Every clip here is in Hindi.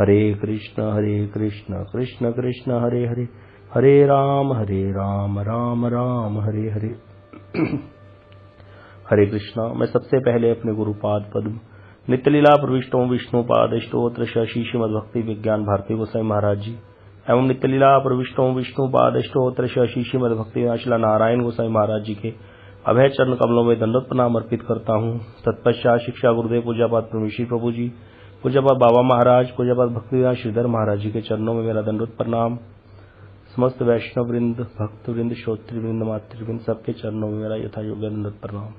हरे कृष्ण कृष्ण कृष्ण हरे हरे, हरे राम राम राम हरे हरे। हरे कृष्णा। मैं सबसे पहले अपने गुरुपाद पद्म नित्यलीला प्रविष्टों विष्णुपाद स्तोत्र शशि श्रीमद् भक्ति विज्ञान भारती गोसाई महाराज जी एवं नित्यलीला प्रविष्टों विष्णुपाद स्तोत्र शशि श्रीमद् भक्ति श्री नारायण गोसाई महाराज जी के अभय चरण कमलों में दंडवत प्रणाम अर्पित करता हूँ। तत्पश्चात शिक्षा गुरुदेव पूज्यपाद परमेश्वरी प्रभु जी, पूज्यपाद बाबा महाराज, पूज्यपाद भक्तिविदान श्रीधर महाराज जी के चरणों में मेरा दंडवत प्रणाम। समस्त वैष्णव वृंद, भक्त वृंद, श्रोत्री वृंद, मातृवृंद सबके चरणों में मेरा यथा योग्य दंडवत प्रणाम।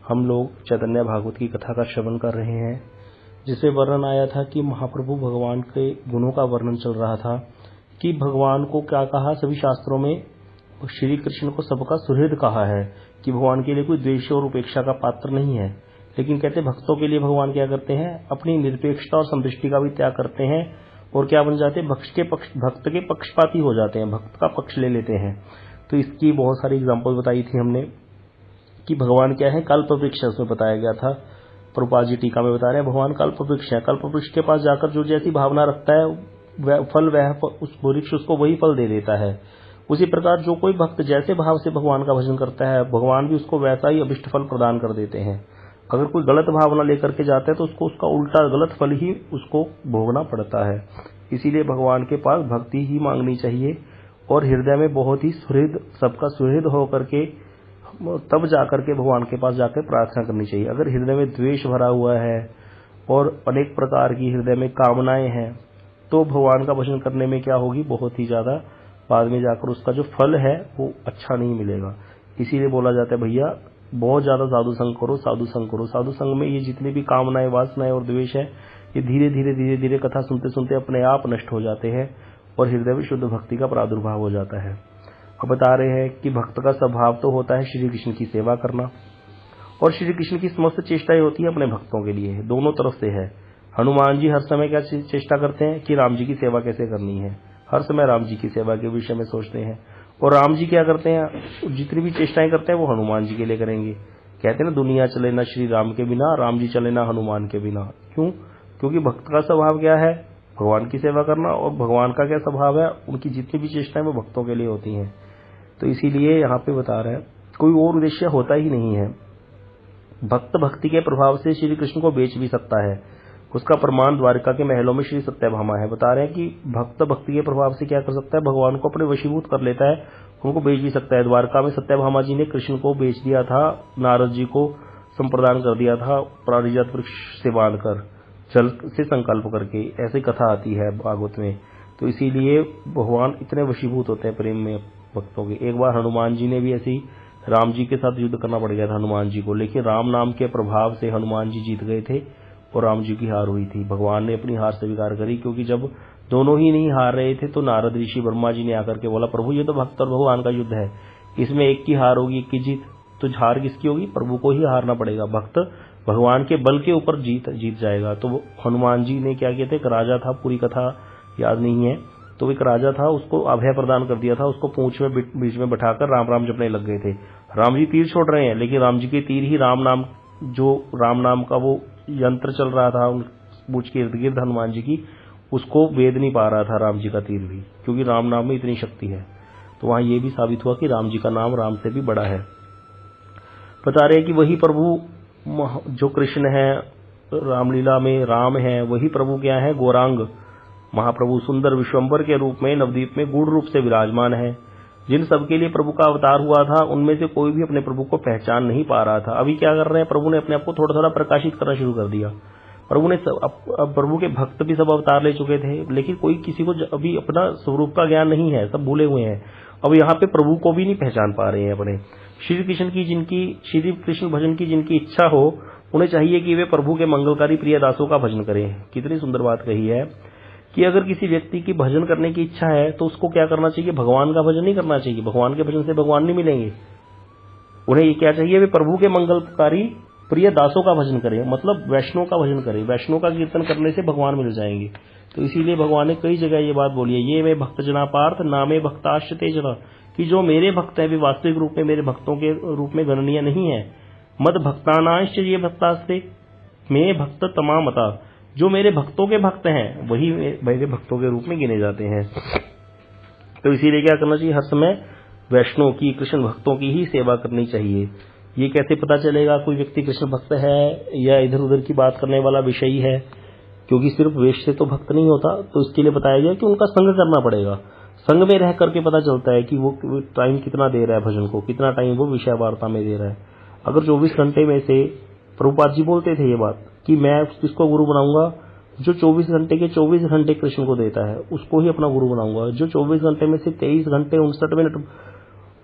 हम लोग चैतन्य भागवत की कथा का श्रवण कर रहे हैं, जिसमें वर्णन आया था कि महाप्रभु भगवान के गुणों का वर्णन चल रहा था कि भगवान को क्या कहा। सभी शास्त्रों में श्री कृष्ण को सबका सुहृद कहा है कि भगवान के लिए कोई द्वेष और उपेक्षा का पात्र नहीं है। लेकिन कहते भक्तों के लिए भगवान क्या करते हैं, अपनी निरपेक्षता और संतुष्टि का भी त्याग करते हैं और क्या बन जाते हैं, भक्त के पक्षपाती हो जाते हैं, भक्त का पक्ष ले लेते हैं। तो इसकी बहुत सारी एग्जाम्पल बताई थी हमने कि भगवान क्या है, कल्प वृक्ष उसमें बताया गया था। प्रभुपाद जी टीका में बता रहे हैं भगवान कल्प वृक्ष है। कल्प वृक्ष के पास जाकर जो जैसी भावना रखता है वह फल, वह उस वृक्ष उसको वही फल दे देता है। उसी प्रकार जो कोई भक्त जैसे भाव से भगवान का भजन करता है, भगवान भी उसको वैसा ही अभिष्ट फल प्रदान कर देते हैं। अगर कोई गलत भावना लेकर के जाता है तो उसको उसका उल्टा गलत फल ही उसको भोगना पड़ता है। इसीलिए भगवान के पास भक्ति ही मांगनी चाहिए और हृदय में बहुत ही सुहृद, सबका सुहृद होकर के तब जाकर के भगवान के पास जाकर प्रार्थना करनी चाहिए। अगर हृदय में द्वेष भरा हुआ है और अनेक प्रकार की हृदय में कामनाएं हैं तो भगवान का भजन करने में क्या होगी, बहुत ही ज्यादा बाद में जाकर उसका जो फल है वो अच्छा नहीं मिलेगा। इसीलिए बोला जाता है भैया बहुत ज्यादा साधु संग करो, साधु संग करो। साधु संग में ये जितनी भी कामनाएं, वासनाएं और द्वेष है ये धीरे धीरे कथा सुनते सुनते अपने आप नष्ट हो जाते हैं और हृदय में शुद्ध भक्ति का प्रादुर्भाव हो जाता है। अब बता रहे हैं कि भक्त का स्वभाव तो होता है श्री कृष्ण की सेवा करना और श्री कृष्ण की समस्त चेष्टाएं होती है अपने भक्तों के लिए, दोनों तरफ से है। हनुमान जी हर समय क्या चेष्टा करते हैं कि राम जी की सेवा कैसे करनी है, हर समय राम जी की सेवा के विषय में सोचते हैं। और राम जी क्या करते हैं, जितनी भी चेष्टाएं करते हैं वो हनुमान जी के लिए करेंगे। कहते हैं ना, दुनिया चले ना श्री राम के बिना, राम जी चले ना हनुमान के बिना। क्यों? क्योंकि भक्त का स्वभाव क्या है, भगवान की सेवा करना, और भगवान का क्या स्वभाव है, उनकी जितनी भी चेष्टाएं वो भक्तों के लिए होती हैं। तो इसीलिए यहाँ पे बता रहे हैं कोई और उद्देश्य होता ही नहीं है। भक्त भक्ति के प्रभाव से श्री कृष्ण को बेच भी सकता है। उसका प्रमाण द्वारिका के महलों में श्री सत्यभामा है। बता रहे हैं कि भक्त भक्ति के प्रभाव से क्या कर सकता है, भगवान को अपने वशीभूत कर लेता है, उनको बेच भी सकता है। द्वारका में सत्यभामा जी ने कृष्ण को बेच दिया था, नारद जी को संप्रदान कर दिया था पारिजात वृक्ष से बांधकर, जल से संकल्प करके, ऐसी कथा आती है भागवत में। तो इसीलिए भगवान इतने वशीभूत होते हैं प्रेम में भक्तों के। एक बार हनुमान जी ने भी ऐसी राम जी के साथ युद्ध करना पड़ गया था हनुमान जी को, लेकिन राम नाम के प्रभाव से हनुमान जी जीत गए थे और राम जी की हार हुई थी। भगवान ने अपनी हार स्वीकार करी, क्योंकि जब दोनों ही नहीं हार रहे थे तो नारद ऋषि ब्रह्मा जी ने आकर के बोला, प्रभु ये तो भक्त और भगवान का युद्ध है, इसमें एक की हार होगी एक की जीत, तो हार किसकी होगी, प्रभु को ही हारना पड़ेगा। भक्त भगवान के बल के ऊपर जीत जाएगा। तो हनुमान जी ने क्या किया था, एक राजा था, पूरी कथा याद नहीं है, तो एक राजा था, उसको अभय प्रदान कर दिया था, उसको पूंछ में बीच में बैठाकर राम राम जपने लग गए थे। राम जी तीर छोड़ रहे हैं, लेकिन राम जी के तीर ही राम नाम का वो यंत्र चल रहा था पूंछ के इर्द गिर्द हनुमान जी की, उसको वेद नहीं पा रहा था राम जी का तीर भी, क्योंकि राम नाम में इतनी शक्ति है। तो वहां ये भी साबित हुआ कि राम जी का नाम राम से भी बड़ा है। बता रहे हैं कि वही प्रभु जो कृष्ण है रामलीला में राम है, वही प्रभु क्या है, गौरांग महाप्रभु सुंदर विश्वम्बर के रूप में नवदीप में गूढ़ रूप से विराजमान है। जिन सबके लिए प्रभु का अवतार हुआ था उनमें से कोई भी अपने प्रभु को पहचान नहीं पा रहा था। अभी क्या कर रहे हैं, प्रभु ने अपने आप को थोड़ा थोड़ा प्रकाशित करना शुरू कर दिया। प्रभु के भक्त भी सब अवतार ले चुके थे, लेकिन कोई किसी को अभी अपना स्वरूप का ज्ञान नहीं है, सब भूले हुए हैं। अब यहाँ पे प्रभु को भी नहीं पहचान पा रहे हैं अपने। श्री कृष्ण भजन की जिनकी इच्छा हो, उन्हें चाहिए कि वे प्रभु के मंगलकारी प्रिय दासों का भजन करें। कितनी सुंदर बात कही है कि अगर किसी व्यक्ति की भजन करने की इच्छा है तो उसको क्या करना चाहिए, भगवान का भजन नहीं करना चाहिए। भगवान के भजन से भगवान नहीं मिलेंगे। उन्हें ये क्या चाहिए, वे प्रभु के मंगलकारी प्रिय दासों का भजन करें, मतलब वैष्णव का भजन करें। वैष्णव का कीर्तन करने से भगवान मिल जाएंगे। तो इसीलिए भगवान ने कई जगह ये बात बोली है, ये मैं भक्त जना पार्थ नामे भक्ताश्रते जना, कि जो मेरे भक्त हैं वे वास्तविक रूप में मेरे भक्तों के रूप में गणनीय नहीं है। मद भक्तानाश्च ये भक्तास्ते मैं भक्त तमामता, जो मेरे भक्तों के भक्त हैं वही मेरे भक्तों के रूप में गिने जाते हैं। तो इसीलिए क्या करना चाहिए, हर समय वैष्णव की, कृष्ण भक्तों की ही सेवा करनी चाहिए। ये कैसे पता चलेगा कोई व्यक्ति कृष्ण भक्त है या इधर उधर की बात करने वाला विषयी है, क्योंकि सिर्फ वेश से तो भक्त नहीं होता। तो इसके लिए बताया गया कि उनका संग करना पड़ेगा। संग में रह करके पता चलता है कि वो टाइम कितना दे रहा है भजन को, कितना टाइम वो विषय वार्ता में दे रहा है। अगर 24 घंटे में से, प्रभुपाद जी बोलते थे ये बात कि मैं किसको गुरु बनाऊंगा, जो 24 घंटे के 24 घंटे कृष्ण को देता है उसको ही अपना गुरु बनाऊंगा। जो 24 घंटे में से 23 घंटे 59 मिनट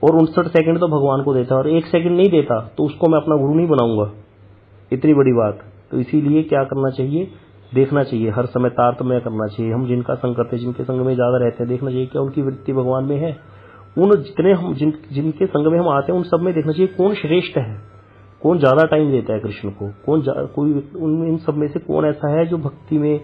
और 59 सेकंड तो भगवान को देता है और 1 सेकंड नहीं देता तो उसको मैं अपना गुरु नहीं बनाऊंगा। इतनी बड़ी बात। तो इसीलिए क्या करना चाहिए, देखना चाहिए, हर समय तारतम्य करना चाहिए। हम जिनका संग करते हैं, जिनके संग में ज्यादा रहते हैं, देखना चाहिए क्या उनकी वृत्ति भगवान में है। उन जितने हम जिनके संग में हम आते हैं उन सब में देखना चाहिए कौन श्रेष्ठ है, कौन ज्यादा टाइम देता है कृष्ण को, कोई इन सब में से कौन ऐसा है जो भक्ति में,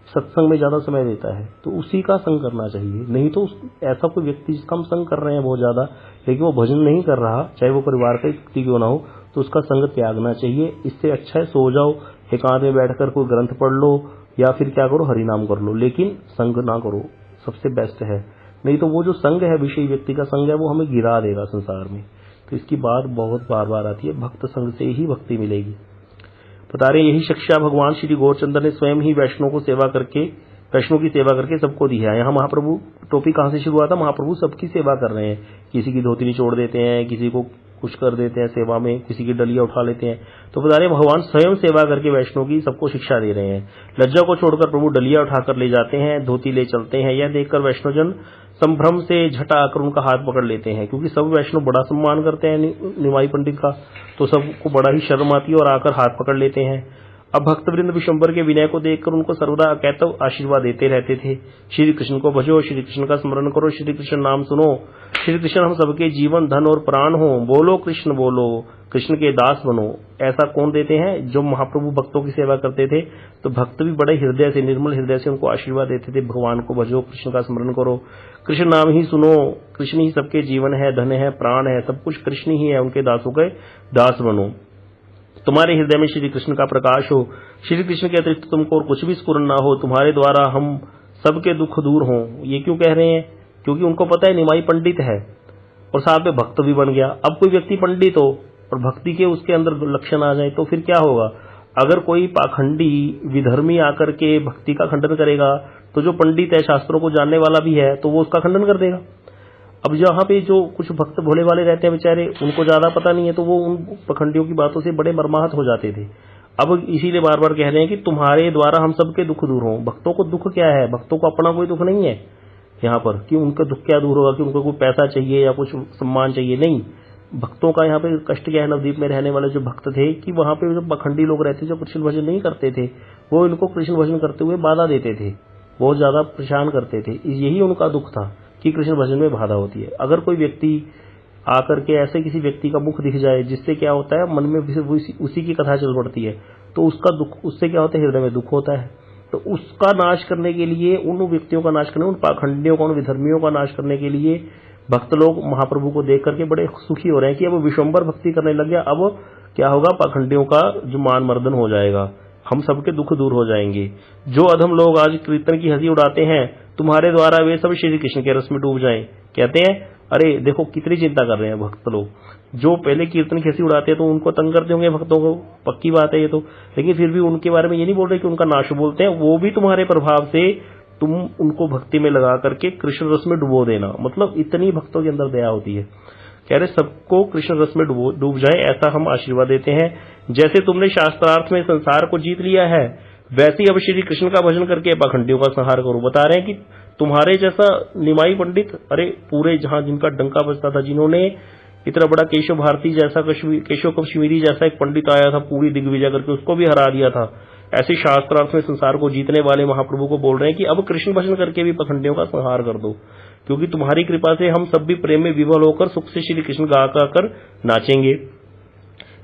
सत्संग में ज्यादा समय देता है, तो उसी का संग करना चाहिए। नहीं तो ऐसा कोई व्यक्ति जिसका हम संग कर रहे हैं बहुत ज्यादा, लेकिन वो भजन नहीं कर रहा, चाहे वो परिवार का व्यक्ति क्यों ना हो, तो उसका संग त्यागना चाहिए। इससे अच्छा है सो जाओ, एकांत में बैठकर कोई ग्रंथ पढ़ लो या फिर क्या करो, हरि नाम कर लो, लेकिन संग ना करो, सबसे बेस्ट है। नहीं तो वो जो संग है, विषयी व्यक्ति का संग है, वो हमें गिरा देगा संसार में। तो इसकी बात बहुत बार बार आती है, भक्त संग से ही भक्ति मिलेगी। बता रहे यही शिक्षा भगवान श्री गौरचंद्र ने स्वयं ही वैष्णव की सेवा करके सबको दी है। यहाँ महाप्रभु, टॉपिक कहाँ से शुरू हुआ था, महाप्रभु सबकी सेवा कर रहे हैं। किसी की धोती निचोड़ देते हैं, किसी को कुछ कर देते हैं सेवा में, किसी की डलिया उठा लेते हैं। तो बता रहे भगवान स्वयं सेवा करके वैष्णव की सबको शिक्षा दे रहे हैं। लज्जा को छोड़कर प्रभु डलिया उठाकर ले जाते हैं, धोती ले चलते हैं। यह देखकर वैष्णवजन संभ्रम से झटा आकर उनका हाथ पकड़ लेते हैं, क्योंकि सब वैष्णव बड़ा सम्मान करते हैं निमाई पंडित का, तो सबको बड़ा ही शर्म आती है और आकर हाथ पकड़ लेते हैं। अब भक्तवृंद विशंबर के विनय को देखकर उनको सर्वदा अकैतव आशीर्वाद देते रहते थे। श्री कृष्ण को भजो, श्री कृष्ण का स्मरण करो, श्री कृष्ण नाम सुनो, श्री कृष्ण हम सबके जीवन धन और प्राण हो, बोलो कृष्ण बोलो, कृष्ण के दास बनो। ऐसा कौन देते हैं, जो महाप्रभु भक्तों की सेवा करते थे। तो भक्त भी बड़े हृदय से, निर्मल हृदय से उनको आशीर्वाद देते थे, भगवान को भजो, कृष्ण का स्मरण करो, कृष्ण नाम ही सुनो, कृष्ण ही सबके जीवन है, धन है, प्राण है, सब कुछ कृष्ण ही है, उनके दासों के दास बनो। तुम्हारे हृदय में श्री कृष्ण का प्रकाश हो, श्री कृष्ण के अतिरिक्त तुमको और कुछ भी स्फुरन ना हो, तुम्हारे द्वारा हम सबके दुख दूर हों। ये क्यों कह रहे हैं, क्योंकि उनको पता है निमाई पंडित है और साथ में भक्त भी बन गया। अब कोई व्यक्ति पंडित हो और भक्ति के उसके अंदर लक्षण आ जाए तो फिर क्या होगा। अगर कोई पाखंडी विधर्मी आकर के भक्ति का खंडन करेगा तो जो पंडित है, शास्त्रों को जानने वाला भी है, तो वो उसका खंडन कर देगा। अब यहाँ पे जो कुछ भक्त भोले वाले रहते हैं बेचारे, उनको ज्यादा पता नहीं है, तो वो उन पखंडियों की बातों से बड़े मर्माहत हो जाते थे। अब इसीलिए बार बार कह रहे हैं कि तुम्हारे द्वारा हम सबके दुख दूर हों। भक्तों को दुख क्या है, भक्तों को अपना कोई दुख नहीं है यहाँ पर कि उनका दुख क्या दूर होगा, कि उनको कोई पैसा चाहिए या कुछ सम्मान चाहिए, नहीं। भक्तों का यहाँ पे कष्ट क्या है, नवद्वीप में रहने वाले जो भक्त थे, कि वहां पे जो पखंडी लोग रहते, जो कृष्ण भजन नहीं करते थे, वो इनको कृष्ण भजन करते हुए बाधा देते थे, बहुत ज्यादा परेशान करते थे। यही उनका दुख था कि कृष्ण भजन में बाधा होती है। अगर कोई व्यक्ति आकर के ऐसे किसी व्यक्ति का मुख दिख जाए, जिससे क्या होता है, मन में उसी की कथा चल पड़ती है, तो उसका दुख, उससे क्या होता है, हृदय में दुख होता है। तो उसका नाश करने के लिए, उन व्यक्तियों का नाश करने, उन पाखंडियों का, उन विधर्मियों का नाश करने के लिए भक्त लोग महाप्रभु को देख करके बड़े सुखी हो रहे हैं कि अब विश्वम्बर भक्ति करने लग गया। अब क्या होगा, पाखंडियों का जो मान मर्दन हो जाएगा, हम सबके दुख दूर हो जाएंगे। जो अधम लोग आज कीर्तन की हंसी उड़ाते हैं, तुम्हारे द्वारा वे सब श्री कृष्ण के रस में डूब जाएं। कहते हैं अरे देखो कितनी चिंता कर रहे हैं भक्त लोग, जो पहले कीर्तन की हंसी उड़ाते हैं तो उनको तंग करते होंगे भक्तों को, पक्की बात है ये तो, लेकिन फिर भी उनके बारे में ये नहीं बोल रहे कि उनका नाश बोलते हैं। वो भी तुम्हारे प्रभाव से तुम उनको भक्ति में लगा करके कृष्ण रस में डुबो देना, मतलब इतनी भक्तों के अंदर दया होती है। कह रहे सबको कृष्ण रस में डूब जाए, ऐसा हम आशीर्वाद देते हैं। जैसे तुमने शास्त्रार्थ में संसार को जीत लिया है, वैसे ही अब श्री कृष्ण का भजन करके पाखंडियों का संहार करो। बता रहे हैं कि तुम्हारे जैसा निमाई पंडित, अरे पूरे जहां जिनका डंका बजता था, जिन्होंने इतना बड़ा केशव भारती जैसा, केशव कश्मीरी जैसा एक पंडित आया था, पूरी दिग्विजय करके उसको भी हरा दिया था, ऐसे शास्त्रार्थ में संसार को जीतने वाले महाप्रभु को बोल रहे हैं कि अब कृष्ण भजन करके भी पाखंडियों का संहार कर दो, क्योंकि तुम्हारी कृपा से हम सब भी प्रेम में विवल होकर सुख से श्री कृष्ण गा कर नाचेंगे।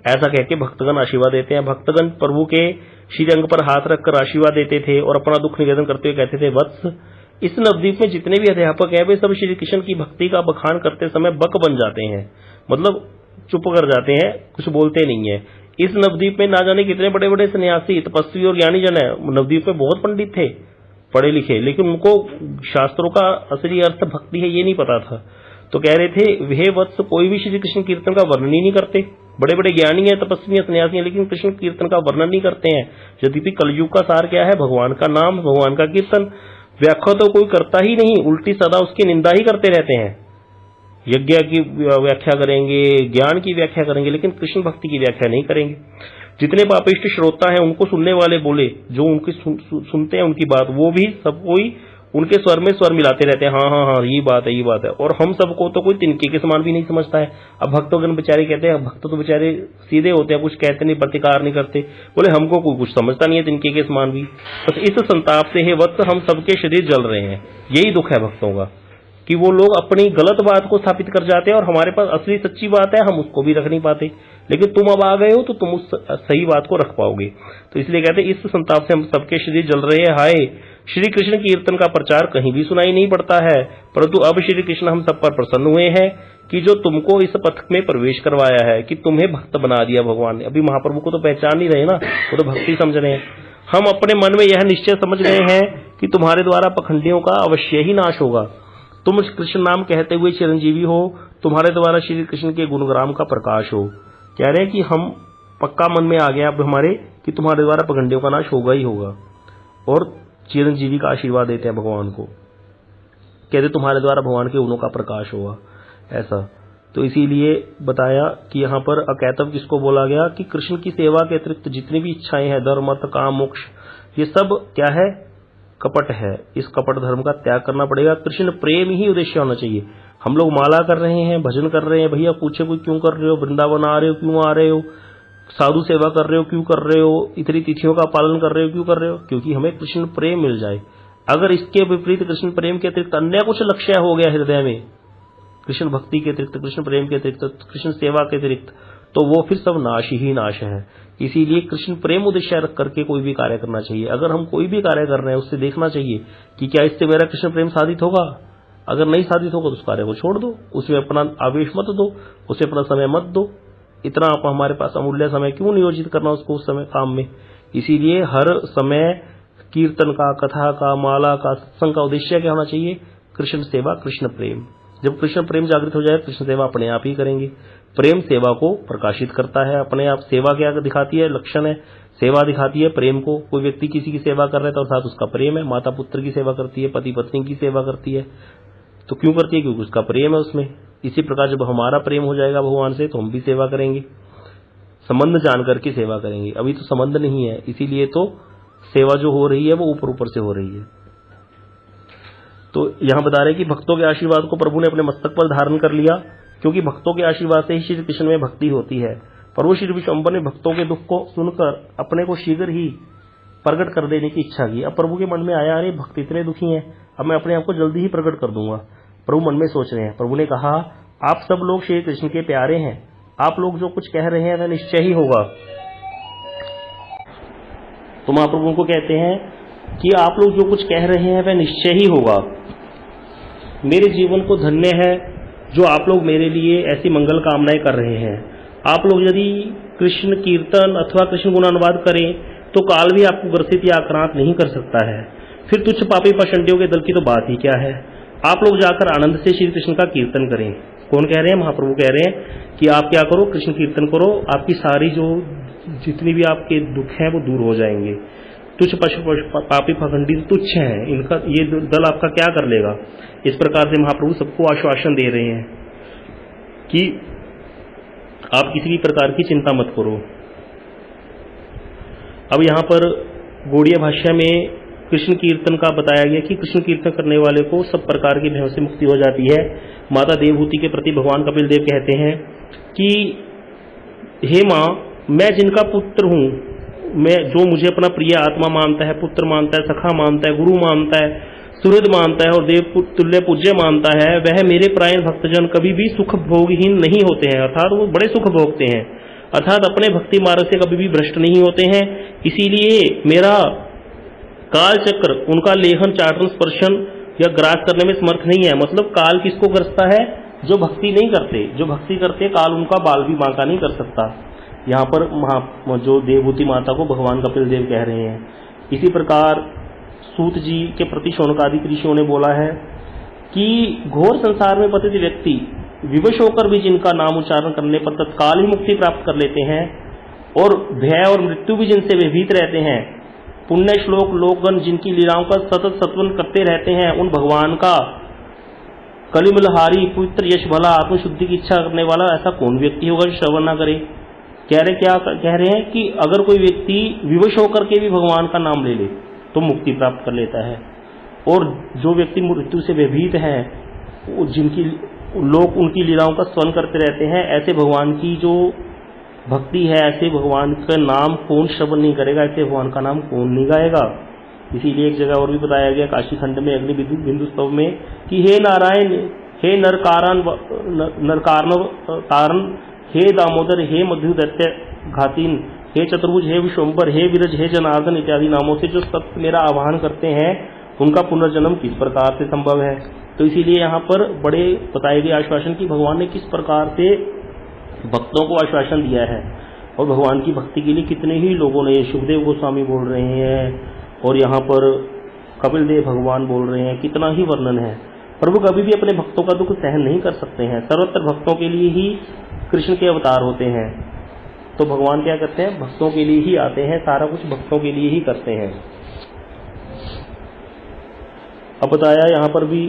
ऐसा कह के भक्तगण आशीर्वाद देते हैं। भक्तगण प्रभु के श्री अंग पर हाथ रखकर आशीर्वाद देते थे और अपना दुख निवेदन करते हुए कहते थे, वत्स, इस नवद्वीप में जितने भी अध्यापक हैं वे सब श्री कृष्ण की भक्ति का बखान करते समय बक बन जाते हैं, मतलब चुप कर जाते हैं, कुछ बोलते नहीं है। इस नवद्वीप में ना जाने कितने बड़े बड़े सन्यासी, तपस्वी और ज्ञानी जन है। नवद्वीप में बहुत पंडित थे, पढ़े लिखे, लेकिन उनको शास्त्रों का असली अर्थ भक्ति है ये नहीं पता था। तो कह रहे थे हे वत्स, कोई भी श्री कृष्ण कीर्तन का वर्णन ही नहीं करते। बड़े बड़े ज्ञानी हैं, तपस्वी हैं, सन्यासी हैं, लेकिन कृष्ण कीर्तन का वर्णन नहीं करते हैं। यद्यपि कलयुग का सार क्या है? भगवान का नाम, भगवान का कीर्तन। व्याख्या तो कोई करता ही नहीं, उल्टी सदा उसकी निंदा ही करते रहते हैं। यज्ञ की व्याख्या करेंगे, ज्ञान की व्याख्या करेंगे, लेकिन कृष्ण भक्ति की व्याख्या नहीं करेंगे। जितने पापिष्ट श्रोता हैं उनको सुनने वाले बोले, जो उनकी सुनते हैं उनकी बात, वो भी सब कोई उनके स्वर में स्वर मिलाते रहते हैं, हाँ हाँ हाँ ये बात है, ये बात है। और हम सबको तो कोई तिनके के समान भी नहीं समझता है। अब भक्तों बेचारे कहते हैं, भक्त तो बेचारे सीधे होते हैं, कुछ कहते नहीं, प्रतिकार नहीं करते, बोले हमको कोई कुछ समझता नहीं है तिनके के समान भी। बस इस संताप से हे वत्स हम सबके शरीर जल रहे हैं। यही दुख है भक्तों का कि वो लोग अपनी गलत बात को स्थापित कर जाते हैं और हमारे पास असली सच्ची बात है, हम उसको भी रख नहीं पाते। लेकिन तुम अब आ गए हो तो तुम उस सही बात को रख पाओगे। तो इसलिए कहते हैं इस संताप से हम सबके शरीर जल रहे हैं। हाय, श्री कृष्ण कीर्तन का प्रचार कहीं भी सुनाई नहीं पड़ता है, परंतु अब श्री कृष्ण हम सब पर प्रसन्न हुए हैं कि जो तुमको इस पथ में प्रवेश करवाया है, कि तुम्हें भक्त बना दिया भगवान ने। अभी महाप्रभु को तो पहचान नहीं रहे ना, वो तो भक्ति समझ रहे हैं। हम अपने मन में यह निश्चय समझ गए हैं कि तुम्हारे द्वारा पखंडियों का अवश्य ही नाश होगा। तुम कृष्ण नाम कहते हुए चिरंजीवी हो, तुम्हारे द्वारा श्री कृष्ण के गुणग्राम का प्रकाश हो। कह रहे हैं कि हम पक्का मन में आ गया अब हमारे कि तुम्हारे द्वारा पखंडियों का नाश होगा ही होगा, और चिरंजीवी का आशीर्वाद देते हैं भगवान को। कहते तुम्हारे द्वारा भगवान के गुणों का प्रकाश होगा, ऐसा। तो इसीलिए बताया कि यहाँ पर अकैतव किसको बोला गया कि कृष्ण की सेवा के अतिरिक्त जितनी भी इच्छाएं हैं, धर्म अर्थ काम मोक्ष, ये सब क्या है? कपट है। इस कपट धर्म का त्याग करना पड़ेगा। कृष्ण प्रेम ही उद्देश्य होना चाहिए। हम लोग माला कर रहे हैं, भजन कर रहे हैं, भैया पूछे कोई क्यों कर रहे हो? वृंदावन आ रहे हो क्यों आ रहे हो? साधु सेवा कर रहे हो क्यों कर रहे हो? इतनी तिथियों का पालन कर रहे हो क्यों कर रहे हो? क्योंकि हमें कृष्ण प्रेम मिल जाए। अगर इसके विपरीत कृष्ण प्रेम के अतिरिक्त अन्य कुछ लक्ष्य हो गया हृदय में, कृष्ण भक्ति के अतिरिक्त, कृष्ण प्रेम के अतिरिक्त, कृष्ण सेवा के अतिरिक्त, तो वो फिर सब नाश ही नाश है। इसीलिए कृष्ण प्रेम उद्देश्य रख करके कोई भी कार्य करना चाहिए। अगर हम कोई भी कार्य कर रहे हैं उससे देखना चाहिए कि क्या इससे मेरा कृष्ण प्रेम साधित होगा। अगर नहीं साधित होगा तो उस कार्य को छोड़ दो, उसमें अपना आवेश मत दो, उसे अपना समय मत दो। इतना आप हमारे पास अमूल्य समय क्यों नियोजित करना उसको उस समय काम में। इसीलिए हर समय कीर्तन का, कथा का, माला का, सत्संग का उद्देश्य क्या होना चाहिए? कृष्ण सेवा, कृष्ण प्रेम। जब कृष्ण प्रेम जागृत हो जाए, कृष्ण सेवा अपने आप ही करेंगे। प्रेम सेवा को प्रकाशित करता है अपने आप। सेवा क्या दिखाती है? लक्षण है, सेवा दिखाती है प्रेम को। कोई व्यक्ति किसी की सेवा कर रहा है तो अर्थात उसका प्रेम है। माता पुत्र की सेवा करती है, पति पत्नी की सेवा करती है, तो क्यों करती है? क्योंकि उसका प्रेम है उसमें। इसी प्रकार जब हमारा प्रेम हो जाएगा भगवान से तो हम भी सेवा करेंगे, संबंध जान करके सेवा करेंगे। अभी तो संबंध नहीं है, इसीलिए तो सेवा जो हो रही है वो ऊपर ऊपर से हो रही है। तो यहां बता रहे कि भक्तों के आशीर्वाद को प्रभु ने अपने मस्तक पर धारण कर लिया, क्योंकि भक्तों के आशीर्वाद से ही श्री कृष्ण में भक्ति होती है। प्रभु श्री विश्वम्भर ने भक्तों के दुख को सुनकर अपने को शीघ्र ही प्रकट कर देने की इच्छा की। अब प्रभु के मन में आया, अरे भक्त इतने दुखी हैं, अब मैं अपने आप को जल्दी ही प्रकट कर दूंगा। प्रभु मन में सोच रहे हैं। प्रभु ने कहा, आप सब लोग श्री कृष्ण के प्यारे हैं, आप लोग जो कुछ कह रहे हैं वह निश्चय ही होगा। तो महाप्रभु को कहते हैं कि आप लोग जो कुछ कह रहे हैं वह निश्चय ही होगा। मेरे जीवन को धन्य है जो आप लोग मेरे लिए ऐसी मंगल कामनाएं कर रहे हैं। आप लोग यदि कृष्ण कीर्तन अथवा कृष्ण गुणानुवाद करें तो काल भी आपको ग्रसित या आक्रांत नहीं कर सकता है। फिर तुच्छ पापी पाषंडियों के दल की तो बात ही क्या है। आप लोग जाकर आनंद से श्री कृष्ण का कीर्तन करें। कौन कह रहे हैं? महाप्रभु कह रहे हैं कि आप क्या करो, कृष्ण कीर्तन करो, आपकी सारी जो जितनी भी आपके दुख हैं वो दूर हो जाएंगे। तुच्छ पापी पाखंडी तुच्छ हैं, इनका ये दल आपका क्या कर लेगा। इस प्रकार से महाप्रभु सबको आश्वासन दे रहे हैं कि आप किसी भी प्रकार की चिंता मत करो। अब यहाँ पर गौड़ीय भाष्य में कृष्ण कीर्तन का बताया गया कि कृष्ण कीर्तन करने वाले को सब प्रकार की भय से मुक्ति हो जाती है। माता देवहूति के प्रति भगवान कपिल देव कहते हैं कि हे माँ, मैं जिनका पुत्र हूँ, मैं जो मुझे अपना प्रिय आत्मा मानता है, पुत्र मानता है, सखा मानता है, गुरु मानता है, सुहृद मानता है और देव तुल्य पूज्य मानता है, वह मेरे प्रायण भक्तजन कभी भी सुख भोगहीन नहीं होते हैं, अर्थात वो बड़े सुख भोगते हैं, अर्थात अपने भक्ति मार्ग से कभी भी भ्रष्ट नहीं होते हैं। इसीलिए मेरा काल चक्र उनका लेखन, चाटन, स्पर्शन या ग्रास करने में समर्थ नहीं है। मतलब काल किसको ग्रसता है? जो भक्ति नहीं करते। जो भक्ति करते काल उनका बाल भी बांका नहीं कर सकता। यहाँ पर जो देवभूति माता को भगवान कपिल देव कह रहे हैं। इसी प्रकार सूत जी के प्रति शौनकादिक ऋषियों ने बोला है कि घोर संसार में पतित व्यक्ति विवश होकर भी जिनका नाम उच्चारण करने पर तत्काल ही मुक्ति प्राप्त कर लेते हैं और भय और मृत्यु भी जिनसे भयभीत रहते हैं, पुण्य श्लोक लोकगण जिनकी लीलाओं का सतत सत्वन करते रहते हैं, उन भगवान का कलिमलहारी पवित्र यश भला आत्मशुद्धि की इच्छा करने वाला ऐसा कौन व्यक्ति होगा जो श्रवण न करे। क्या कह रहे हैं कि अगर कोई व्यक्ति विवश होकर के भी भगवान का नाम ले ले तो मुक्ति प्राप्त कर लेता है, और जो व्यक्ति मृत्यु से भयभीत है, जिनकी लोग उनकी लीलाओं का स्मरण करते रहते हैं, ऐसे भगवान की जो भक्ति है, ऐसे भगवान का नाम कौन श्रवण नहीं करेगा, ऐसे भगवान का नाम कौन नहीं गाएगा। इसीलिए एक जगह और भी बताया गया काशी खंड में अग्नि बिंदु स्तव में कि हे नारायण, हे नरकारण तारण, हे दामोदर, हे मधु दैत्य घातीन, हे चतुर्भुज, हे विश्वम्बर, हे विरज, हे जनार्दन इत्यादि नामों से जो सत्य मेरा आह्वान करते हैं उनका पुनर्जन्म किस प्रकार से संभव है। तो इसीलिए यहाँ पर बड़े बताए गए आश्वासन कि भगवान ने किस प्रकार से भक्तों को आश्वासन दिया है, और भगवान की भक्ति के लिए कितने ही लोगों ने, सुखदेव गोस्वामी बोल रहे हैं और यहाँ पर कपिल देव भगवान बोल रहे हैं, कितना ही वर्णन है। प्रभु कभी भी अपने भक्तों का दुख सहन नहीं कर सकते हैं, सर्वत्र भक्तों के लिए ही कृष्ण के अवतार होते हैं। तो भगवान क्या करते हैं, भक्तों के लिए ही आते हैं, सारा कुछ भक्तों के लिए ही करते हैं। अब बताया यहाँ पर भी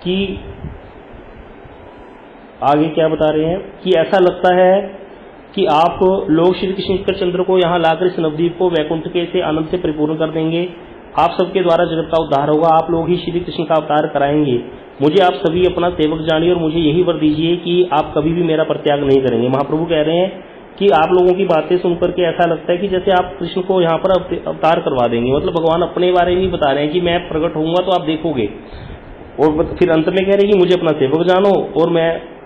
कि आगे क्या बता रहे हैं कि ऐसा लगता है कि आप लोग श्री कृष्ण चंद्र को यहाँ लाकर इस नवद्वीप को वैकुंठ के से आनंद से परिपूर्ण कर देंगे, आप सबके द्वारा जगत का उद्धार होगा, आप लोग ही श्री कृष्ण का अवतार कराएंगे। मुझे आप सभी अपना सेवक जानिए और मुझे यही वर दीजिए कि आप कभी भी मेरा परित्याग नहीं करेंगे। महाप्रभु कह रहे हैं कि आप लोगों की बातें सुनकर के ऐसा लगता है कि जैसे आप कृष्ण को यहाँ पर अवतार करवा देंगे, मतलब भगवान अपने बारे में ही बता रहे हैं कि मैं प्रकट होऊंगा तो आप देखोगे। और फिर अंत में कह रहे हैं कि मुझे अपना सेवक जानो और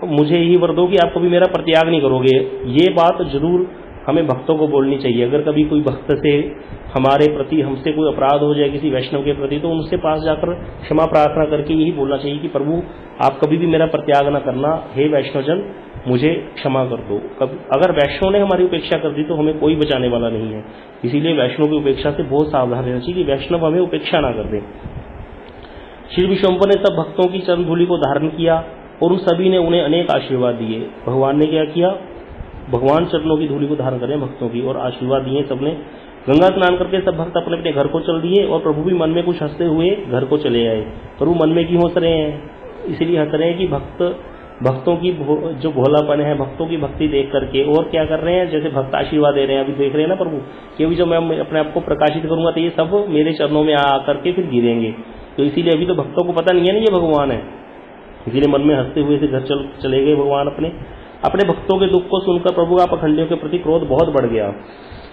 मुझे यही वर दो कि आप कभी मेरा परित्याग नहीं करोगे। ये बात जरूर हमें भक्तों को बोलनी चाहिए। अगर कभी कोई भक्त से हमारे प्रति हमसे कोई अपराध हो जाए किसी वैष्णव के प्रति, तो उनसे पास जाकर क्षमा प्रार्थना करके यही बोलना चाहिए कि प्रभु आप कभी भी मेरा परित्याग न करना, हे वैष्णवजन मुझे क्षमा कर दो। अगर वैष्णव ने हमारी उपेक्षा कर दी तो हमें कोई बचाने वाला नहीं है। इसीलिए वैष्णव की उपेक्षा से बहुत सावधान रहना चाहिए कि वैष्णव हमें उपेक्षा ना कर दे। श्री विश्वम्भर ने सब भक्तों की चरण धूलि को धारण किया और उन सभी ने उन्हें अनेक आशीर्वाद दिए। भगवान ने क्या किया, भगवान चरणों की धूलि को धारण करें भक्तों की और आशीर्वाद दिए सबने। गंगा स्नान करके सब भक्त अपने अपने घर को चल दिए और प्रभु भी मन में कुछ हंसते हुए घर को चले आए। प्रभु मन में क्यों हंस रहे हैं, इसीलिए हंस रहे हैं कि भक्तों की जो भोलापन है, भक्तों की भक्ति देख करके। और क्या कर रहे हैं, जैसे भक्त आशीर्वाद दे रहे हैं, अभी देख रहे हैं ना प्रभु कि अभी जब मैं अपने आप को प्रकाशित करूंगा तो ये सब मेरे चरणों में आ करके फिर गिरेंगे। तो इसीलिए अभी तो भक्तों को पता नहीं है ना ये भगवान है, इसीलिए मन में हंसते हुए से घर चले गए भगवान अपने भक्तों के दुख को सुनकर प्रभु का पाखंडियों के प्रति क्रोध बहुत बढ़ गया।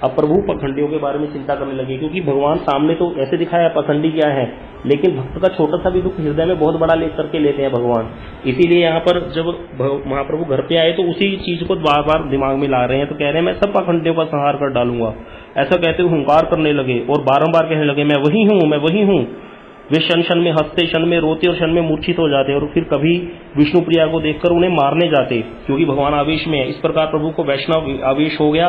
अब प्रभु पाखंडियों के बारे में चिंता करने लगे, क्योंकि भगवान सामने तो ऐसे दिखाया पाखंडी क्या है, लेकिन भक्त का छोटा सा भी दुख हृदय में बहुत बड़ा लेकर के लेते हैं भगवान। इसीलिए यहाँ पर जब महाप्रभु घर पे आए तो उसी चीज को बार बार दिमाग में ला रहे हैं। तो कह रहे हैं मैं सब पाखंडियों का संहार कर डालूंगा, ऐसा कहते हुए हुंकार करने लगे और बारंबार कहने लगे मैं वही हूँ, मैं वही हूँ। वे क्षण में हंसते, क्षण में रोते और क्षण में मूर्छित हो जाते और फिर कभी विष्णु प्रिया को देखकर उन्हें मारने जाते, क्योंकि भगवान आवेश में है। इस प्रकार प्रभु को वैष्णव आवेश हो गया।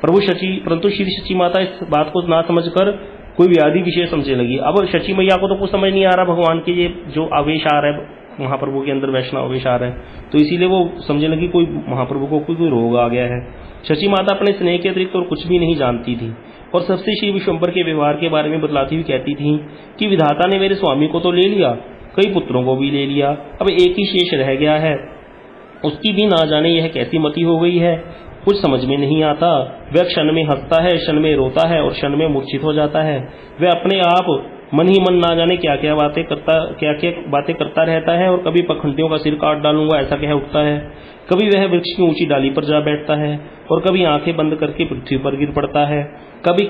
परंतु श्री शची माता इस बात को ना समझकर कोई व्याधि विषय समझने लगी। अब शची मैया को तो कुछ समझ नहीं आ रहा भगवान के ये जो आवेश आ रहा है, महाप्रभु के अंदर वैष्णव आवेश आ रहा है, तो इसीलिए वो समझने लगी कोई महाप्रभु को कोई रोग आ गया है। शची माता अपने स्नेह के अतिरिक्त और कुछ भी नहीं जानती थी और सबसे श्री विश्वम्भर के व्यवहार के बारे में बतलाती हुई कहती थी कि विधाता ने मेरे स्वामी को तो ले लिया, कई पुत्रों को भी ले लिया, अब एक ही शेष रह गया है, उसकी भी ना जाने यह कैसी मति हो गई है, कुछ समझ में नहीं आता। वह क्षण में हंसता है, क्षण में रोता है और क्षण में मूर्छित हो जाता है। वह अपने आप मन ही मन ना जाने क्या क्या बातें करता रहता है और कभी पखंडियों का सिर काट डालूंगा ऐसा कह उठता है, कभी वह वृक्ष की ऊंची डाली पर जा बैठता है और कभी आंखें बंद करके पृथ्वी पर गिर पड़ता है, कभी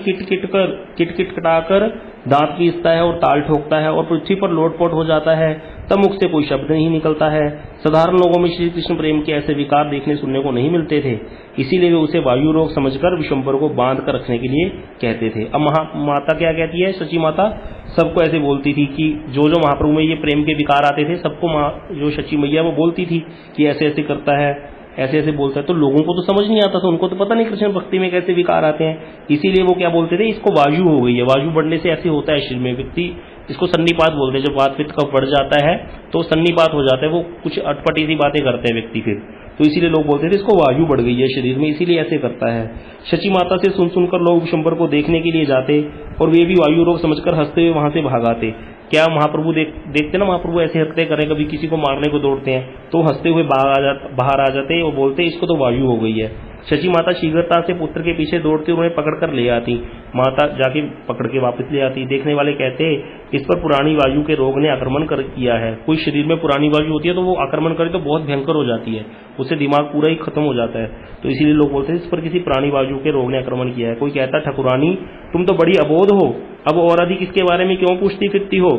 किटकिटाकर दांत पीसता है और ताल ठोकता है और पृथ्वी पर लोटपोट हो जाता है, तब मुख से कोई शब्द नहीं निकलता है। साधारण लोगों में श्री कृष्ण प्रेम के ऐसे विकार देखने सुनने को नहीं मिलते थे, इसीलिए वे उसे वायु रोग समझकर विश्वम्भर को बांध कर रखने के लिए कहते थे। अब माता क्या कहती है, शची माता सबको ऐसे बोलती थी कि जो महाप्रभु में ये प्रेम के विकार आते थे सबको जो शची मैया वो बोलती थी कि ऐसे ऐसे करता है, ऐसे ऐसे बोलता है। तो लोगों को तो समझ नहीं आता था, उनको तो पता नहीं कृष्ण भक्ति में कैसे विकार आते हैं, इसीलिए वो क्या बोलते थे, इसको वायु हो गई है, वायु बढ़ने से ऐसे होता है शरीर में। व्यक्ति इसको सन्निपात बोलते हैं, जब वात पित्त कफ बढ़ जाता है तो सन्निपात हो जाता है, वो कुछ अटपटी सी बातें करते हैं व्यक्ति फिर, तो इसीलिए लोग बोलते थे इसको वायु बढ़ गई है शरीर में, इसीलिए ऐसे करता है। शची माता से सुन सुनकर लोग विशंबर को देखने के लिए जाते और वे भी वायु रोग समझकर हंसते हुए वहां से भाग आते। क्या महाप्रभु देखते ना, महाप्रभु ऐसे हरकतें करें, कभी किसी को मारने को दौड़ते हैं तो हंसते हुए बाहर आ जाते और बोलते इसको तो वायु हो गई है। शची माता शीघ्रता से पुत्र के पीछे दौड़ती उन्हें पकड़कर ले आती, माता जाके पकड़ के वापस ले आती। देखने वाले कहते इस पर पुरानी वायु के रोग ने आक्रमण किया है। कोई शरीर में पुरानी वायु होती है तो वो आक्रमण करे तो बहुत भयंकर हो जाती है, उससे दिमाग पूरा ही खत्म हो जाता है, तो इसीलिए लोग बोलते हैं इस पर किसी पुरानी वायु के रोग ने आक्रमण किया है। कोई कहता ठकुरानी तुम तो बड़ी अबोध हो, अब और अधिक इसके बारे में क्यों पूछती फिरती हो,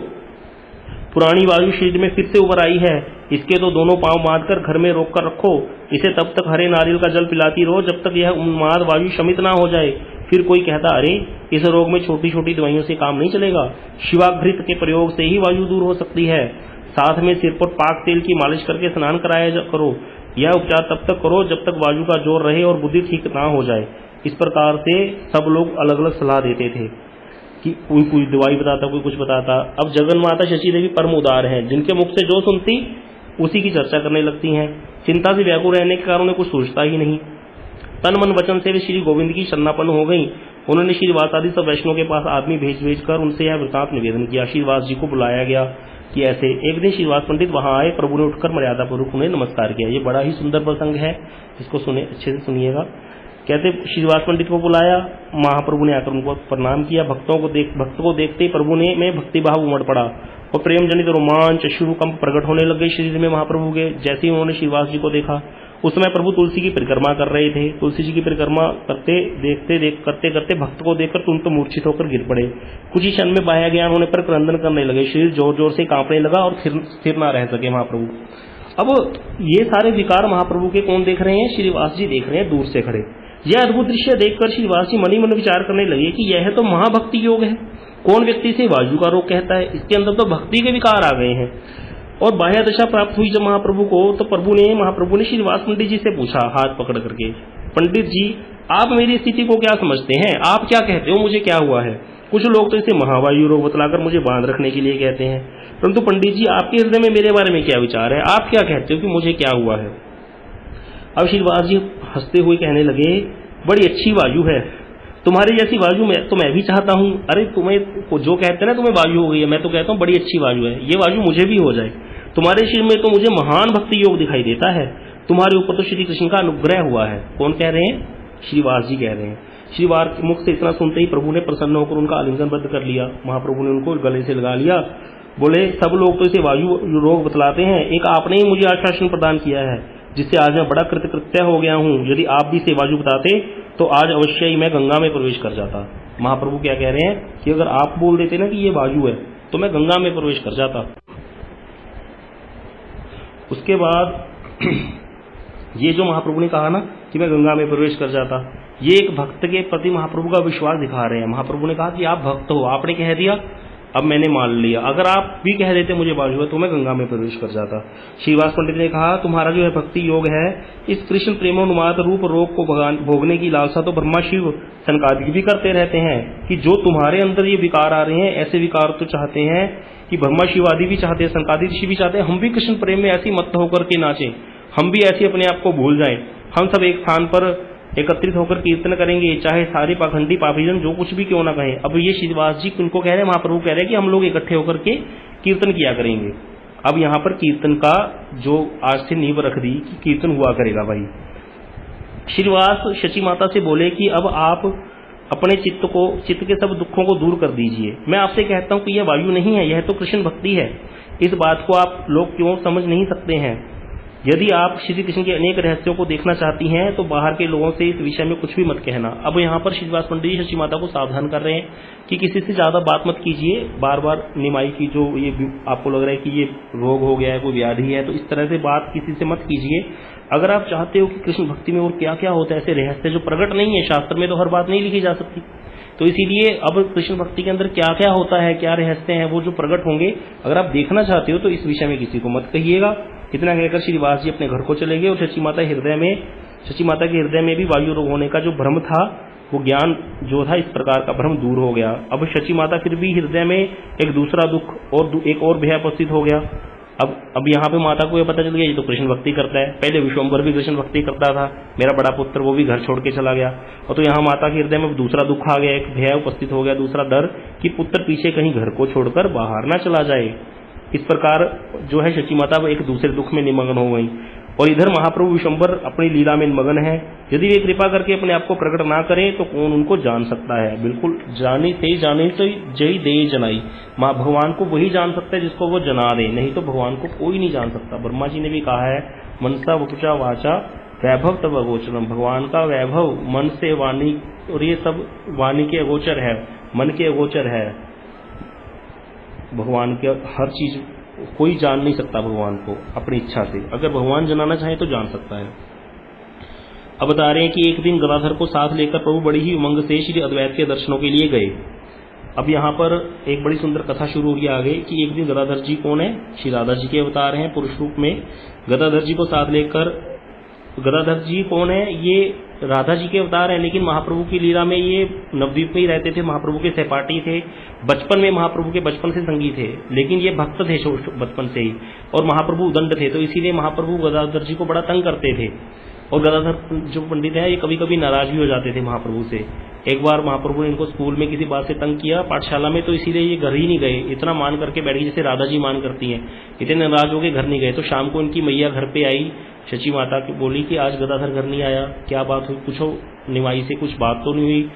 पुरानी वायु शरीर में फिर से उभर आई है, इसके तो दोनों पांव बांधकर घर में रोक कर रखो, इसे तब तक हरे नारियल का जल पिलाती रहो जब तक यह उन्माद वायु शमित ना हो जाए। फिर कोई कहता अरे इस रोग में छोटी छोटी दवाइयों से काम नहीं चलेगा, शिवाघृत के प्रयोग से ही वायु दूर हो सकती है, साथ में सिर पर पाक तेल की मालिश करके स्नान कराया करो। यह उपचार तब तक करो जब तक वायु का जोर रहे और बुद्धि ठीक ना हो जाए। इस प्रकार से सब लोग अलग अलग सलाह देते थे कि कोई कोई दवाई बताता, कोई कुछ बताता। अब जगन माता शची देवी परम उदार हैं, जिनके मुख से जो सुनती उसी की चर्चा करने लगती हैं। चिंता से व्याकुल रहने के कारण उन्हें कुछ सोचता ही नहीं। तन मन वचन से वे श्री गोविंद की शरणापन्न हो गई। उन्होंने श्रीवास आदि सब वैष्णव के पास आदमी भेज कर उनसे यह वृतांत निवेदन किया। श्रीवास जी को बुलाया गया कि ऐसे एक दिन श्रीवास पंडित वहां आए, प्रभु ने उठकर मर्यादा पूर्वक उन्हें नमस्कार किया। ये बड़ा ही सुंदर प्रसंग है, इसको सुने, अच्छे से सुनिएगा। कहते श्रीवास पंडित को बुलाया, महाप्रभु ने आकर उनको प्रणाम किया। भक्त को देखते ही प्रभु ने में भक्ति भाव उमड़ पड़ा और प्रेम जनित रोमांच अश्रुकंप प्रकट होने लग गए शरीर में महाप्रभु के। जैसे ही उन्होंने श्रीवास जी को देखा, उस समय प्रभु तुलसी की परिक्रमा कर रहे थे। तुलसी जी की परिक्रमा करते करते भक्त को देखकर तुम तो मूर्छित होकर गिर पड़े। कुछ ही क्षण में बाह्य ज्ञान होने पर क्रंदन करने लगे, शरीर जोर जोर से कांपने लगा और स्थिर न रह सके महाप्रभु। अब ये सारे विकार महाप्रभु के कौन देख रहे हैं? श्रीवास जी देख रहे हैं दूर से खड़े। यह अद्भुत दृश्य देखकर श्रीवास जी मनी मन विचार करने लगे कि यह तो महाभक्ति योग है। कौन व्यक्ति से वायु का रोग कहता है? इसके अंदर तो भक्ति के विकार आ गए हैं। और बाह्य दशा प्राप्त हुई जब महाप्रभु को, तो महाप्रभु ने श्रीवास पंडित जी से पूछा हाथ पकड़ करके, पंडित जी आप मेरी स्थिति को क्या समझते हैं? आप क्या कहते हो मुझे क्या हुआ है? कुछ लोग तो इसे महावायु रोग बतलाकर मुझे बांध रखने के लिए कहते हैं, परंतु पंडित जी आपके हृदय में मेरे बारे में क्या विचार है? आप क्या कहते हो कि मुझे क्या हुआ है? अब श्रीवास जी हंसते हुए कहने लगे, बड़ी अच्छी वायु है, तुम्हारी जैसी वायु मैं भी चाहता हूं। अरे तुम्हें जो कहते हैं ना तुम्हें वायु हो गई है, मैं तो कहता हूं बड़ी अच्छी वायु है, ये वायु मुझे भी हो जाए। तुम्हारे शरीर में तो मुझे महान भक्ति योग दिखाई देता है, तुम्हारे ऊपर तो श्री कृष्ण का अनुग्रह हुआ है। कौन कह रहे हैं? श्रीवास जी कह रहे हैं। श्रीवास के मुख से इतना सुनते ही प्रभु ने प्रसन्न होकर उनका आलिंगनबद्ध कर लिया। महाप्रभु ने उनको गले से लगा लिया, बोले सब लोग तो इसे वायु रोग बतलाते हैं, एक आपने ही मुझे आश्वासन प्रदान किया है जिससे आज मैं बड़ा कृतकृत्य हो गया हूं। यदि आप भी इसे वायु बताते तो आज अवश्य ही मैं गंगा में प्रवेश कर जाता। महाप्रभु क्या कह रहे हैं कि अगर आप बोल देते ना कि ये वायु है तो मैं गंगा में प्रवेश कर जाता। उसके बाद ये जो महाप्रभु ने कहा ना कि मैं गंगा में प्रवेश कर जाता, ये एक भक्त के प्रति महाप्रभु का विश्वास दिखा रहे हैं। महाप्रभु ने कहा कि आप भक्त हो, आपने कह दिया, अब मैंने मान लिया, अगर आप भी कह देते मुझे वायु है तो मैं गंगा में प्रवेश कर जाता। श्रीवास पंडित ने कहा तुम्हारा जो है भक्ति योग है, इस कृष्ण प्रेमोन्माद रूप रोग को भोगने की लालसा तो ब्रह्मा शिव सनकादिक भी करते रहते हैं, कि जो तुम्हारे अंदर ये विकार आ रहे हैं, ऐसे विकार तो चाहते हैं कि ब्रह्मा शिव आदि भी चाहते हैं, सनकादिक ऋषि भी चाहते हैं, हम भी कृष्ण प्रेम में ऐसी मत्त होकर के नाचें, हम भी ऐसे अपने आप को भूल जाएं, हम सब एक स्थान पर एकत्रित होकर कीर्तन करेंगे, चाहे सारे पाखंडी पापीजन जो कुछ भी क्यों ना कहें। अब ये श्रीवास जी उनको कह रहे हैं, महाप्रभु कह रहे हैं कि हम लोग इकट्ठे होकर के कीर्तन किया करेंगे। अब यहाँ पर कीर्तन का जो आज से नींव रख दी कि कीर्तन हुआ करेगा भाई। श्रीवास शची माता से बोले कि अब आप अपने चित्त के सब दुखों को दूर कर दीजिए। मैं आपसे कहता हूं कि यह वायु नहीं है, यह तो कृष्ण भक्ति है। इस बात को आप लोग क्यों समझ नहीं सकते हैं? यदि आप श्री कृष्ण के अनेक रहस्यों को देखना चाहती हैं तो बाहर के लोगों से इस विषय में कुछ भी मत कहना। अब यहाँ पर श्रीवास पंडित जी शची माता को सावधान कर रहे हैं कि किसी से ज्यादा बात मत कीजिए। बार बार निमाई की जो ये आपको लग रहा है कि ये रोग हो गया है, कोई व्याधि है, तो इस तरह से बात किसी से मत कीजिए। अगर आप चाहते हो कि कृष्ण भक्ति में और क्या क्या होता है, ऐसे रहस्य जो प्रकट नहीं है, शास्त्र में तो हर बात नहीं लिखी जा सकती, तो इसीलिए अब कृष्ण भक्ति के अंदर क्या क्या होता है, क्या रहस्य हैं, वो जो प्रकट होंगे, अगर आप देखना चाहते हो तो इस विषय में किसी को मत कहिएगा। इतना कहकर श्री व्यास जी अपने घर को चले गए और शची माता के हृदय में भी वायु रोग होने का जो भ्रम था, वो ज्ञान जो था, इस प्रकार का भ्रम दूर हो गया। अब शची माता फिर भी हृदय में एक दूसरा दुख और एक और भय उपस्थित हो गया। अब यहाँ पे माता को ये पता चल गया ये तो कृष्ण भक्ति करता है, पहले विश्वम्भर भी कृष्ण भक्ति करता था, मेरा बड़ा पुत्र वो भी घर छोड़ के चला गया। और तो यहाँ माता के हृदय में दूसरा दुख आ गया, एक भय उपस्थित हो गया, दूसरा डर कि पुत्र पीछे कहीं घर को छोड़कर बाहर ना चला जाए। इस प्रकार जो है शची माता एक दूसरे दुख में निमग्न हो गई। और इधर महाप्रभु विश्वम्भर अपनी लीला में मगन है। यदि वे कृपा करके अपने आप को प्रकट ना करें तो कौन उनको जान सकता है। बिल्कुल जाने तो जय दे जनाई, माँ भगवान को वही जान सकता है जिसको वो जना दे, नहीं तो भगवान को कोई नहीं जान सकता। ब्रह्मा जी ने भी कहा है, मनसा वपुषा वाचा वैभव तब अगोचरम, भगवान का वैभव मन से वाणी, और ये सब वाणी के अगोचर है, मन के अगोचर है। भगवान के हर चीज कोई जान नहीं सकता भगवान को अपनी इच्छा से, अगर भगवान जनाना चाहे तो जान सकता है। अब बता रहे हैं कि एक दिन गदाधर को साथ लेकर प्रभु बड़ी ही उमंग से श्री अद्वैत के दर्शनों के लिए गए। अब यहाँ पर एक बड़ी सुंदर कथा शुरू होगी आगे कि एक दिन गदाधर जी कौन है, श्री राधा जी के अवतार हैं पुरुष रूप में। गदाधर जी को साथ लेकर, गदाधर जी कौन है, ये राधा जी के अवतार हैं, लेकिन महाप्रभु की लीला में ये नवद्वीप में ही रहते थे, महाप्रभु के सहपाठी थे, बचपन में महाप्रभु के बचपन से संगी थे, लेकिन ये भक्त थे बचपन से ही, और महाप्रभु उदंड थे, तो इसीलिए महाप्रभु गदाधर जी को बड़ा तंग करते थे। और गदाधर जो पंडित है ये कभी कभी नाराज भी हो जाते थे महाप्रभु से। एक बार महाप्रभु ने इनको स्कूल में किसी बात से तंग किया पाठशाला में, तो इसीलिए ये घर ही नहीं गए, इतना मान करके बैठ गए जैसे राधा जी मान करती हैं, इतने नाराज हो गए घर नहीं गए। तो शाम को इनकी मैया घर पे आई, शची माता की बोली कि आज गदाधर घर नहीं आया, क्या बात हुई, पूछो निमाई से, कुछ बात तो नहीं हुई।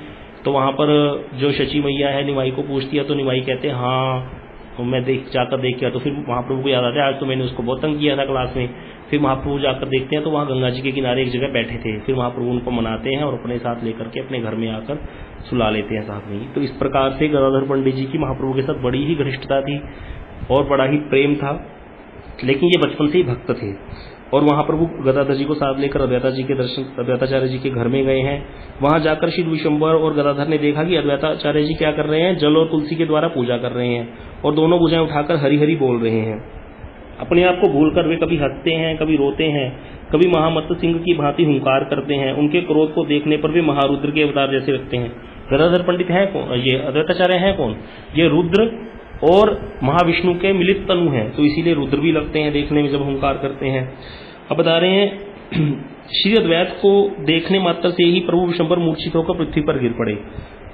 तो वहां पर जो शची मैया है निमाई को पूछती है, तो निमाई कहते हैं हाँ मैं जाकर देख किया। तो फिर महाप्रभु को याद आता है आज तो मैंने उसको बहुत तंग किया था क्लास में। फिर महाप्रभु जाकर देखते हैं तो वहाँ गंगा जी के किनारे एक जगह बैठे थे। फिर महाप्रभु उनको मनाते हैं और अपने साथ लेकर के अपने घर में आकर सुला लेते हैं साथ में ही। तो इस प्रकार से गदाधर पंडित जी की महाप्रभु के साथ बड़ी ही घनिष्ठता थी और बड़ा ही प्रेम था, लेकिन ये बचपन से ही भक्त थे। और वहां प्रभु गदाधर जी को साथ लेकर अद्वैताचार्य जी के घर में गए हैं। वहां जाकर श्री विश्वम्भर और गदाधर ने देखा कि अद्वैताचार्य जी क्या कर रहे हैं, जल और तुलसी के द्वारा पूजा कर रहे हैं और दोनों भुजाएं उठाकर हरि हरि बोल रहे हैं। अपने आप को भूलकर वे कभी हंसते हैं, कभी रोते हैं, कभी महामत्त सिंह की भांति हुंकार करते हैं। उनके क्रोध को देखने पर वे महारुद्र के अवतार जैसे लगते हैं। गदाधर पंडित है कौन, ये अद्वैताचार्य है कौन, ये रुद्र और महाविष्णु के मिलित तनु हैं, तो इसीलिए रुद्र भी लगते हैं देखने में जब हुंकार करते हैं। अब बता रहे हैं श्री अद्वैत को देखने मात्र से ही प्रभु विश्वम्भर मूर्छित होकर पृथ्वी पर गिर पड़े।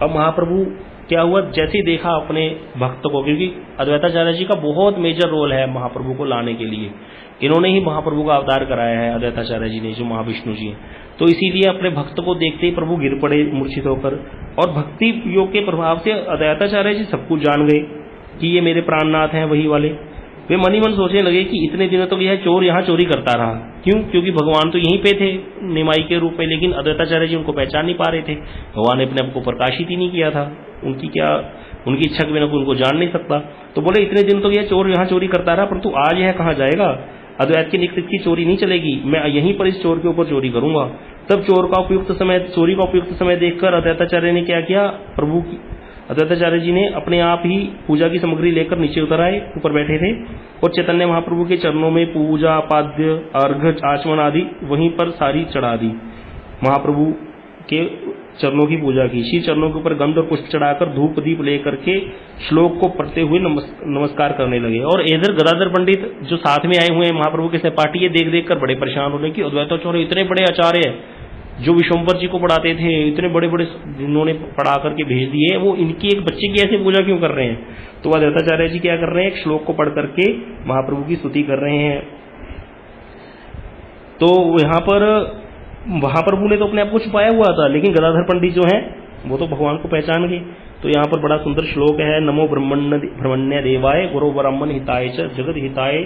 अब महाप्रभु क्या हुआ, जैसे ही देखा अपने भक्त को, क्योंकि अद्वैताचार्य जी का बहुत मेजर रोल है महाप्रभु को लाने के लिए, इन्होंने ही महाप्रभु का अवतार कराया है अद्वैताचार्य जी ने, जो महाविष्णु जी हैं। तो इसीलिए अपने भक्त को देखते ही प्रभु गिर पड़े मूर्छित होकर, और भक्ति योग के प्रभाव से अद्वैताचार्य जी सब कुछ जान गए कि ये मेरे प्राणनाथ हैं वही वाले। वे मन ही मन सोचने लगे कि इतने दिनों तक यह चोर यहाँ चोरी करता रहा, क्यों, क्योंकि भगवान तो यहीं पे थे निमाई के रूप में, लेकिन अद्वैताचार्य जी उनको पहचान नहीं पा रहे थे। भगवान ने अपने आप को प्रकाशित ही नहीं किया था, उनकी इच्छा के बिना उनको जान नहीं सकता। तो बोले इतने दिन तक यह चोर यहाँ चोरी करता रहा, परंतु आज यह कहाँ जाएगा, अद्वैत के निकट की चोरी नहीं चलेगी, मैं यहीं पर इस चोर के ऊपर चोरी करूंगा। तब चोरी का उपयुक्त समय देखकर अद्वैताचार्य ने क्या किया, अद्वैताचार्य जी ने अपने आप ही पूजा की सामग्री लेकर नीचे उतर आए, ऊपर बैठे थे, और चैतन्य महाप्रभु के चरणों में पूजा पाद्य अर्घ आचमन आदि वहीं पर सारी चढ़ा दी। महाप्रभु के चरणों की पूजा की, श्री चरणों के ऊपर गंध और पुष्प चढ़ाकर धूप दीप लेकर के श्लोक को पढ़ते हुए नमस्कार करने लगे। और इधर गदाधर पंडित जो साथ में आए हुए हैं महाप्रभु के सहपाठी, ये देख देख कर बड़े परेशान हो रहे कि अद्वैताचार्य इतने बड़े आचार्य जो विश्वम्भर जी को पढ़ाते थे, इतने बड़े बड़े जिन्होंने पढ़ा करके भेज दिए, वो इनकी एक बच्चे की ऐसे पूजा क्यों कर रहे हैं। तो अद्वैताचार्य जी क्या कर रहे हैं, एक श्लोक को पढ़ करके महाप्रभु की स्तुति कर रहे हैं। तो यहाँ पर महाप्रभु ने तो अपने आप को छुपाया हुआ था, लेकिन गदाधर पंडित जो हैं वो तो भगवान को पहचान गए। तो यहाँ पर बड़ा सुंदर श्लोक है, नमो ब्रह्मण्य देवाय गुरु ब्राह्मण हिताय च जगत हिताय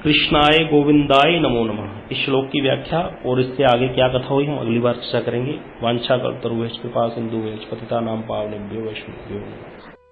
कृष्णाय गोविंदाय नमो नमः। इस श्लोक की व्याख्या और इससे आगे क्या कथा हुई हम अगली बार चर्चा करेंगे। वांछा कल्पतरुभ्यश्च कृपा सिंधुभ्यश्च पतितानां पावनेभ्यो वैष्णवेभ्यो नमः।